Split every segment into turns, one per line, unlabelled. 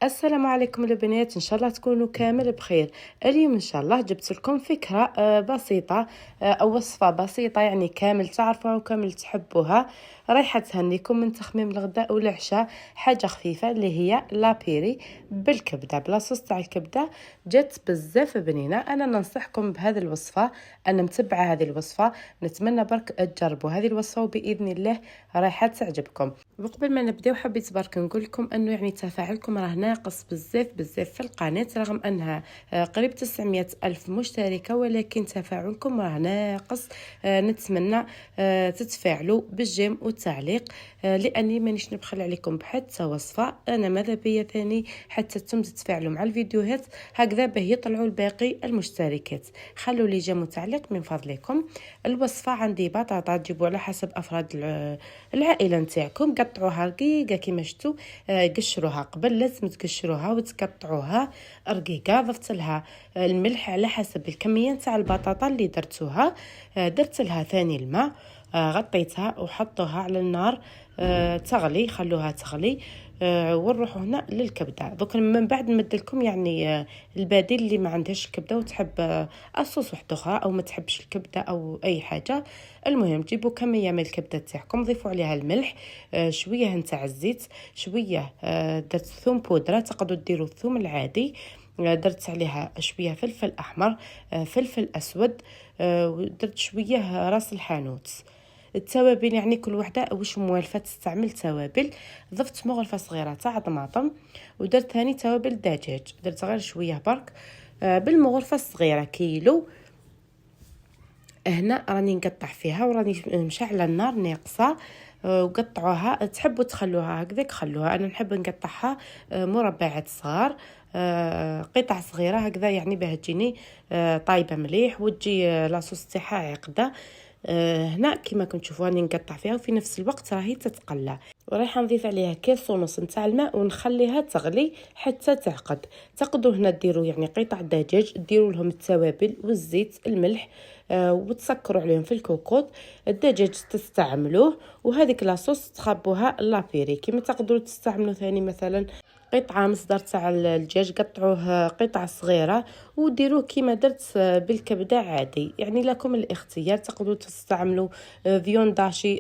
السلام عليكم البنات، ان شاء الله تكونوا كامل بخير. اليوم ان شاء الله جبت لكم فكره بسيطه، او وصفه بسيطه يعني كامل تعرفوها وكامل تحبوها. رايحه تهنيكم من تخميم الغداء والعشاء، حاجه خفيفه اللي هي لابيري بالكبده بلاصوص تاع الكبده. جات بزاف بنينه. انا ننصحكم بهذه الوصفه، انا متبعه هذه الوصفه، نتمنى برك تجربوا هذه الوصفه وباذن الله رايحه تعجبكم. وقبل ما نبداو حبيت برك نقول لكم انه يعني تفاعلكم راه ناقص بزاف بزاف في القناه، رغم انها قريب 900 الف مشتركه، ولكن تفاعلكم راه ناقص. نتمنى تتفاعلوا بالجيم والتعليق، لاني مانيش نبخل عليكم بحتى وصفه. انا ماذا بيا ثاني حتى انتم تتفاعلوا مع الفيديوهات هكذا به يطلعوا الباقي المشتركات. خلوا لي جيم وتعليق من فضلكم. الوصفه عندي بطاطا، تجيبوا على حسب افراد العائله نتاعكم، قطعوها رقيقه كيما شفتوا. قشروها قبل، لازم تقشروها وتقطعوها رقيقه. ضفت لها الملح على حسب الكميه نتاع البطاطا اللي درتوها. درت لها ثاني الماء، غطيتها وحطوها على النار تغلي، خلوها تغلي. ونروحوا هنا للكبده. دوك من بعد نمد لكم يعني البديل اللي ما عندهاش الكبده وتحب الصوص واحده اخرى، او ما تحبش الكبده او اي حاجه. المهم تجيبوا كميه من الكبده تاعكم، ضيفوا عليها الملح، شويه نتاع الزيت، شويه درت ثوم بودره، تقدروا ديروا الثوم العادي. درت عليها شويه فلفل احمر، فلفل اسود، ودرت شويه راس الحانوت. التوابل يعني كل وحده واش موالفه تستعمل توابل. ضفت مغرفه صغيره تاع طماطم، ودرت ثاني توابل دجاج، درت غير شويه برك بالمغرفه الصغيره كيلو. هنا راني نقطع فيها وراني مشعله النار ناقصه. وقطعوها، تحبوا تخلوها هكذاك خلوها، انا نحب نقطعها مربعات صغار، قطع صغيره هكذا يعني باه تجيني طايبه مليح وتجي لاصوص تاعها عقده. هنا كما كنتم تشوفوا راني نقطع فيها وفي نفس الوقت راهي تتقلى. ورايحه نضيف عليها كيس ونص نتاع الماء ونخليها تغلي حتى تعقد. تقدروا هنا ديروا يعني قطع دجاج، ديروا لهم التوابل والزيت الملح، وتسكروا عليهم في الكوكوط. الدجاج تستعملوه، وهذيك لاصوص تخبوها لابيري. كما تقدروا تستعملوا ثاني مثلا قطعه مصدر تاع الدجاج، قطعوه قطع صغيره وديروه كيما درت بالكبده عادي، يعني لكم الاختيار. تقدروا تستعملوا فيون داشي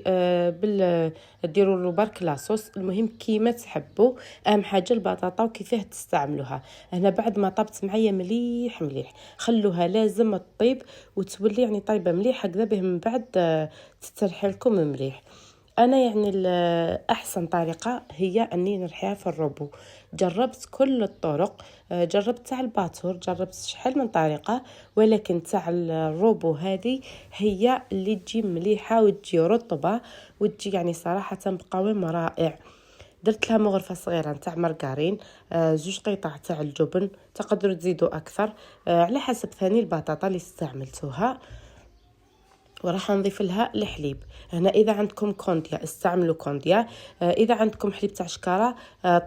ديروا له برك لاصوص، المهم كيما تحبوا. اهم حاجه البطاطا وكيفاه تستعملوها. هنا بعد ما طابت معايا مليح مليح، خلوها لازم تطيب وتولي يعني طايبه مليح هكذا، به من بعد تترحي لكم مليح. انا يعني احسن طريقه هي اني نرحيها في الروبو. جربت كل الطرق، جربت تاع الباتور، جربت شحال من طريقه، ولكن تاع الروبو هذه هي اللي تجي مليحه وتجي رطبه وتجي يعني صراحه بقوام رائع. درت لها مغرفه صغيره نتاع مرقارين، زوج قطع تاع الجبن، تقدروا تزيدوا اكثر على حسب ثاني البطاطا اللي استعملتوها. وراح نضيف لها الحليب. هنا اذا عندكم كونديا استعملوا كونديا، اذا عندكم حليب تاع شكاره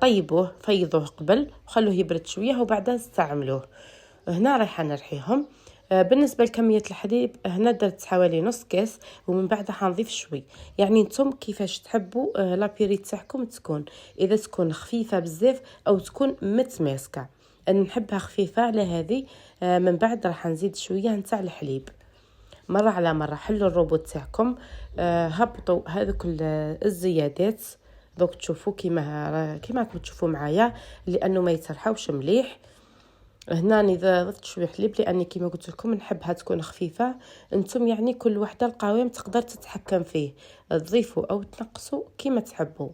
طيبوه فيضوه قبل وخلوه يبرد شويه وبعدها استعملوه. هنا رايحه نرحيهم. بالنسبه لكميه الحليب هنا درت حوالي نص كاس، ومن بعد حنضيف شوي. يعني نتوما كيفاش تحبوا لابيري تاعكم تكون، اذا تكون خفيفه بزاف او تكون متماسكه. انا نحبها خفيفه على هذه. من بعد راح نزيد شويه نتاع الحليب. مرة على مرة حلوا الروبوت تاعكم، هبطوا هذوك الزيادات. دوك تشوفوا كيما راكم تشوفوا معايا، لانه ما يترحوش مليح. هنا اذا ضفت شويه حليب لاني كيما قلت لكم نحبها تكون خفيفه. انتم يعني كل وحده القوام تقدر تتحكم فيه، تضيفوا او تنقصوا كيما تحبوا.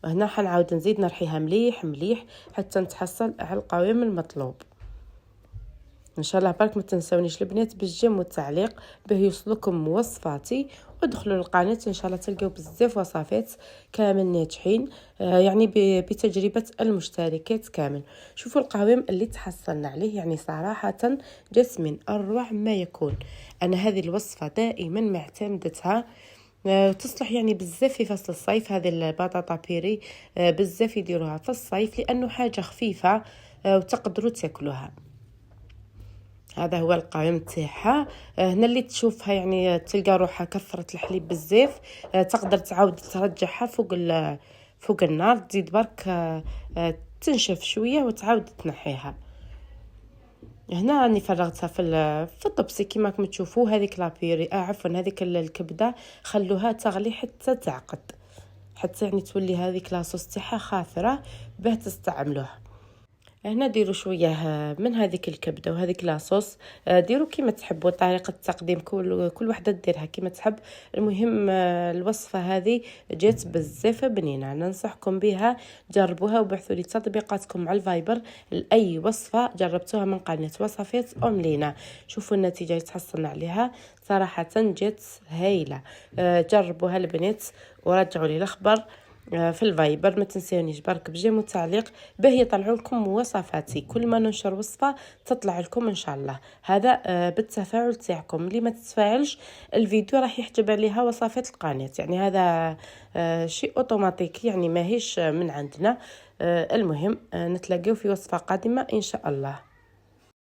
هنا حنعاود نزيد نرحيها مليح مليح حتى نتحصل على القوام المطلوب. ان شاء الله برك ما تنسونيش البنات بالجيم والتعليق به يوصلكم وصفاتي. وادخلوا للقناه ان شاء الله تلقاو بزاف وصفات كامل ناجحين، يعني بتجربه المشتركات كامل. شوفوا القوام اللي تحصلنا عليه، يعني صراحه جس من اروع ما يكون. انا هذه الوصفه دائما معتمدتها، تصلح يعني بزاف في فصل الصيف. هذه البطاطا بيري بزاف يديروها في الصيف لانه حاجه خفيفه وتقدروا تاكلوها. هذا هو القوام تاعها. هنا اللي تشوفها يعني تلقى روحها كثرت الحليب بزاف، تقدر تعاود ترجعها فوق النار، تزيد برك تنشف شويه وتعاود تنحيها. هنا راني فرغتها في الطبسي كيما راكم تشوفوا. هذيك لابيري عفوا هذيك الكبده خلوها تغلي حتى تعقد، حتى يعني تولي هذيك لاصوص تاعها خاثره باه تستعملوها. هنا ديروا شويه من هذيك الكبده وهذيك لاصوص، ديروا كيما تحبوا طريقه التقديم، كل وحده ديرها كيما تحب. المهم الوصفه هذه جات بزاف بنينه، ننصحكم بها، جربوها وبعثوا لي تطبيقاتكم على الفايبر لاي وصفه جربتوها من قناه وصفات لينا. شوفوا النتيجه اللي تحصلنا عليها، صراحه جات هايله. جربوها البنات ورجعوا لي الخبر في الفايبر. ما تنسونيش برك بجيم وتعليق باه يطلعوا لكم وصفاتي، كل ما ننشر وصفه تطلع لكم ان شاء الله. هذا بالتفاعل تاعكم، اللي ما تتفاعلش الفيديو راح يحجب عليها وصفات القناه، يعني هذا شيء اوتوماتيكي، يعني ماهيش من عندنا. المهم نتلاقاو في وصفه قادمه ان شاء الله.